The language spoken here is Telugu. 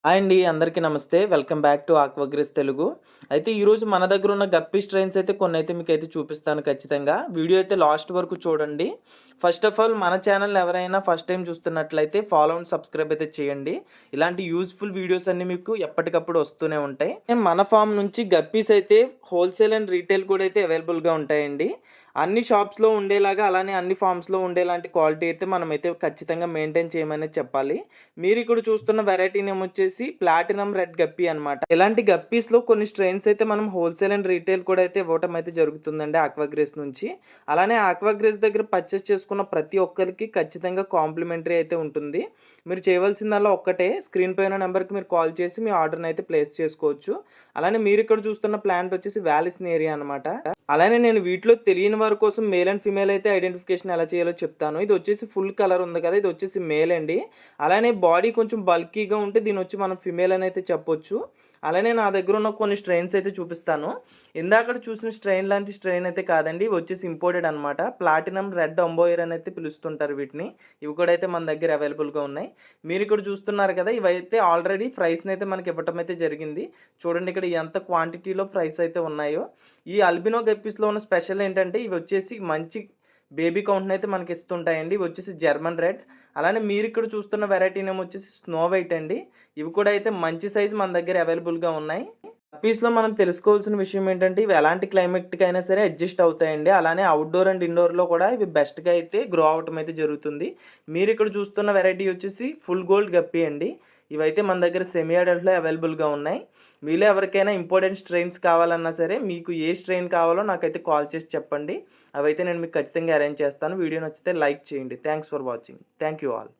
హాయ్ అండి. అందరికీ నమస్తే. Welcome back to Aquagris Telugu. అయితే ఈరోజు మన దగ్గర ఉన్న గప్పీ స్ట్రెయిన్స్ అయితే కొన్నైతే మీకైతే చూపిస్తాను ఖచ్చితంగా. వీడియో అయితే లాస్ట్ వరకు చూడండి. ఫస్ట్ ఆఫ్ ఆల్ మన ఛానల్‌ని ఎవరైనా ఫస్ట్ టైమ్ చూస్తున్నట్లయితే ఫాలో అండ్ సబ్స్క్రైబ్ అయితే చేయండి. ఇలాంటి యూజ్‌ఫుల్ వీడియోస్ అన్నీ మీకు ఎప్పటికప్పుడు వస్తూనే ఉంటాయి. మన ఫార్మ్ నుంచి గప్పీస్ అయితే హోల్‌సేల్ అండ్ రీటైల్ కూడా అయితే అవైలబుల్‌గా ఉంటాయండి. అన్ని షాప్స్‌లో ఉండేలాగా అలానే అన్ని ఫార్మ్స్‌లో ఉండేలాంటి క్వాలిటీ అయితే మనమైతే ఖచ్చితంగా మెయింటైన్ చేయమనే చెప్పాలి. మీరిక్కడ చూస్తున్న వెరైటీ నేమ్ వచ్చేసి ప్లాటినం రెడ్ గప్పీ అనమాట. ఇలాంటి గప్పీస్‌లో కొన్ని స్ట్రెయిన్స్ అయితే మనం హోల్‌సేల్ అండ్ రీటైల్ కూడా అయితే ఇవ్వటం అయితే జరుగుతుందండి ఆక్వాగ్రేస్ నుంచి. అలానే ఆక్వాగ్రేస్ దగ్గర పర్చేస్ చేసుకున్న ప్రతి ఒక్కరికి ఖచ్చితంగా కాంప్లిమెంటరీ అయితే ఉంటుంది. మీరు చేయవలసిందల్లా ఒక్కటే స్క్రీన్ పైన నెంబర్‌కి మీరు కాల్ చేసి మీ ఆర్డర్‌ని అయితే ప్లేస్ చేసుకోవచ్చు. అలానే మీరిక్కడ చూస్తున్న ప్లాంట్ వచ్చేసి వాలిస్నేరియా అనమాట. అలానే నేను వీటిలో తెలియని వారి కోసం మేల్ అండ్ ఫీమేల్ అయితే ఐడెంటిఫికేషన్ ఎలా చేయాలో చెప్తాను. ఇది వచ్చేసి ఫుల్ కలర్ ఉంది కదా! ఇది వచ్చేసి మేల్ అండి. అలానే బాడీ కొంచెం బల్కీగా ఉంటే దీనొచ్చి మనం ఫిమేల్ అని అయితే చెప్పొచ్చు. అలానే నా దగ్గర ఉన్న కొన్ని స్ట్రెయిన్స్ అయితే చూపిస్తాను. ఇందాకడ చూసిన స్ట్రెయిన్ లాంటి స్ట్రెయిన్ అయితే కాదండి. ఇవి వచ్చేసి ఇంపోర్టెడ్ అనమాట. ప్లాటినం రెడ్ అంబోయర్ అని అయితే పిలుస్తుంటారు వీటిని. ఇవి కూడా అయితే మన దగ్గర అవైలబుల్‌గా ఉన్నాయి. మీరిక్కడ చూస్తున్నారు కదా! ఇవైతే ఆల్రెడీ ఫ్రైస్‌ని అయితే మనకి ఇవ్వటం అయితే జరిగింది. చూడండి ఇక్కడ ఎంత క్వాంటిటీలో ఫ్రైస్ అయితే ఉన్నాయో. ఈ అల్బినో గప్పీస్‌లో ఉన్న స్పెషల్ ఏంటంటే ఇవి వచ్చేసి మంచి బేబీ కౌంట్‌నయితే మనకి ఇస్తుంటాయండి. ఇవి వచ్చేసి జర్మన్ రెడ్. అలానే మీరిక్కడ చూస్తున్న వెరైటీ నేమ్ వచ్చేసి స్నో వైట్ అండి. ఇవి కూడా అయితే మంచి సైజ్ మన దగ్గర అవైలబుల్‌గా ఉన్నాయి. గప్పీస్‌లో మనం తెలుసుకోవాల్సిన విషయం ఏంటంటే ఇవి ఎలాంటి క్లైమేట్‌కైనా సరే అడ్జస్ట్ అవుతాయండి. అలానే అవుట్‌డోర్ అండ్ ఇండోర్‌లో కూడా ఇవి బెస్ట్‌గా అయితే గ్రో అవ్వటం అయితే జరుగుతుంది. మీరిక్కడ చూస్తున్న వెరైటీ వచ్చేసి ఫుల్ గోల్డ్ గప్పీ అండి. ఇవైతే మన దగ్గర సెమీ అడల్ట్‌లో అవైలబుల్‌గా ఉన్నాయి. మీలో ఎవరికైనా ఇంపార్టెంట్ స్ట్రెయిన్స్ కావాలన్నా సరే మీకు ఏ స్ట్రెయిన్ కావాలో నాకైతే కాల్ చేసి చెప్పండి. అవైతే నేను మీకు ఖచ్చితంగా అరేంజ్ చేస్తాను. వీడియో నచ్చితే లైక్ చేయండి. Thanks for watching. Thank you all.